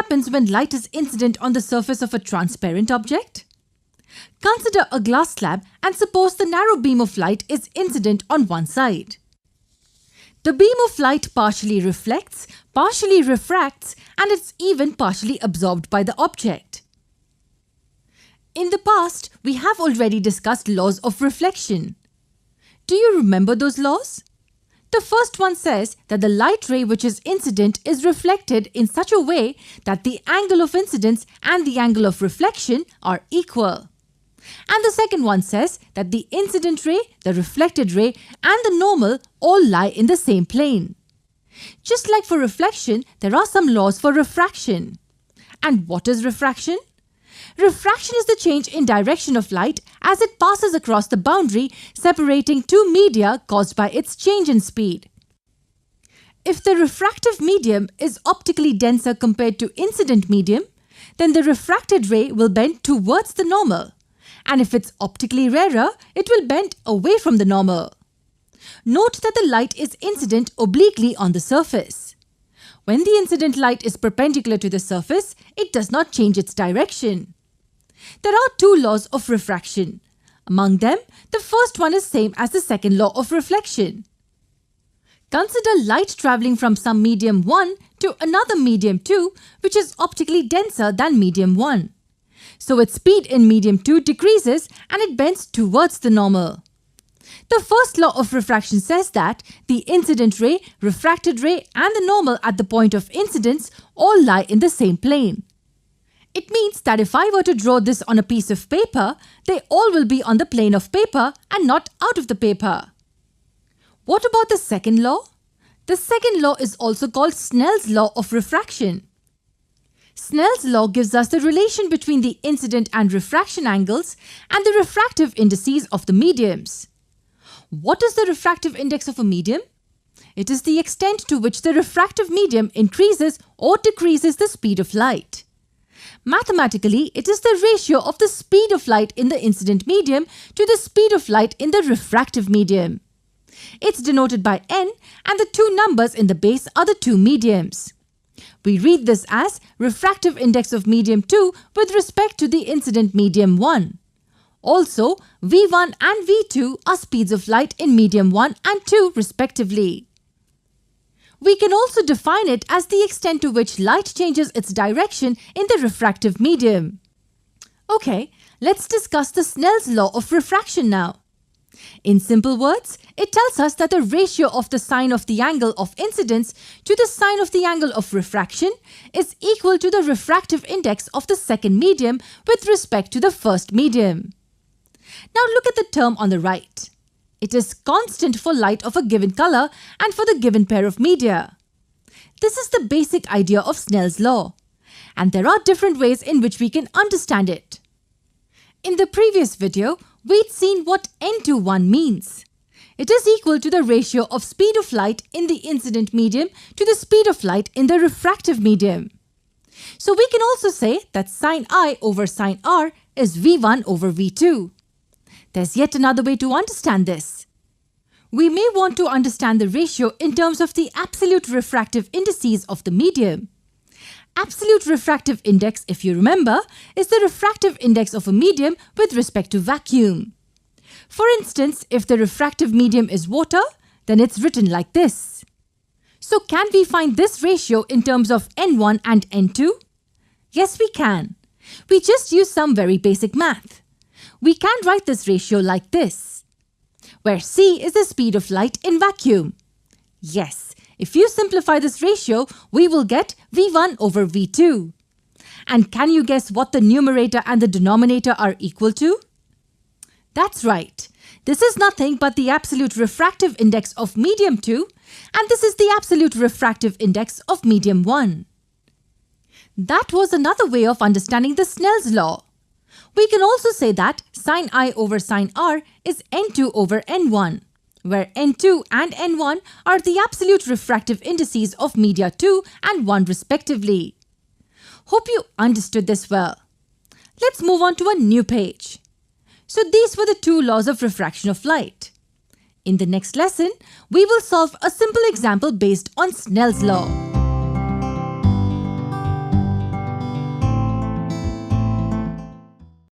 happens when light is incident on the surface of a transparent object? Consider a glass slab and suppose the narrow beam of light is incident on one side. The beam of light partially reflects, partially refracts, and it's even partially absorbed by the object. In the past, we have already discussed laws of reflection. Do you remember those laws? The first one says that the light ray which is incident is reflected in such a way that the angle of incidence and the angle of reflection are equal. And the second one says that the incident ray, the reflected ray, and the normal all lie in the same plane. Just like for reflection, there are some laws for refraction. And what is refraction? Refraction is the change in direction of light as it passes across the boundary separating two media caused by its change in speed. If the refractive medium is optically denser compared to incident medium, then the refracted ray will bend towards the normal. And if it's optically rarer, it will bend away from the normal. Note that the light is incident obliquely on the surface. When the incident light is perpendicular to the surface, it does not change its direction. There are two laws of refraction. Among them, the first one is same as the second law of reflection. Consider light travelling from some medium 1 to another medium 2, which is optically denser than medium 1. So its speed in medium 2 decreases and it bends towards the normal. The first law of refraction says that the incident ray, refracted ray, and the normal at the point of incidence all lie in the same plane. It means that if I were to draw this on a piece of paper, they all will be on the plane of paper and not out of the paper. What about the second law? The second law is also called Snell's law of refraction. Snell's law gives us the relation between the incident and refraction angles and the refractive indices of the mediums. What is the refractive index of a medium? It is the extent to which the refractive medium increases or decreases the speed of light. Mathematically, it is the ratio of the speed of light in the incident medium to the speed of light in the refractive medium. It's denoted by n, and the two numbers in the base are the two mediums. We read this as refractive index of medium 2 with respect to the incident medium 1. Also, V1 and V2 are speeds of light in medium 1 and 2 respectively. We can also define it as the extent to which light changes its direction in the refractive medium. Okay, let's discuss the Snell's law of refraction now. In simple words, it tells us that the ratio of the sine of the angle of incidence to the sine of the angle of refraction is equal to the refractive index of the second medium with respect to the first medium. Now look at the term on the right. It is constant for light of a given color and for the given pair of media. This is the basic idea of Snell's law, and there are different ways in which we can understand it. In the previous video, we'd seen what n/1 means. It is equal to the ratio of speed of light in the incident medium to the speed of light in the refractive medium. So we can also say that sine I over sine R is V1 over V2. There's yet another way to understand this. We may want to understand the ratio in terms of the absolute refractive indices of the medium. Absolute refractive index, if you remember, is the refractive index of a medium with respect to vacuum. For instance, if the refractive medium is water, then it's written like this. So can we find this ratio in terms of n1 and n2? Yes, we can. We just use some very basic math. We can write this ratio like this, where c is the speed of light in vacuum. Yes, if you simplify this ratio, we will get V1 over V2. And can you guess what the numerator and the denominator are equal to? That's right. This is nothing but the absolute refractive index of medium 2, and this is the absolute refractive index of medium 1. That was another way of understanding the Snell's law. We can also say that sine I over sine R is n2 over n1, where n2 and n1 are the absolute refractive indices of media 2 and 1 respectively. Hope you understood this well. Let's move on to a new page. So these were the two laws of refraction of light. In the next lesson, we will solve a simple example based on Snell's law.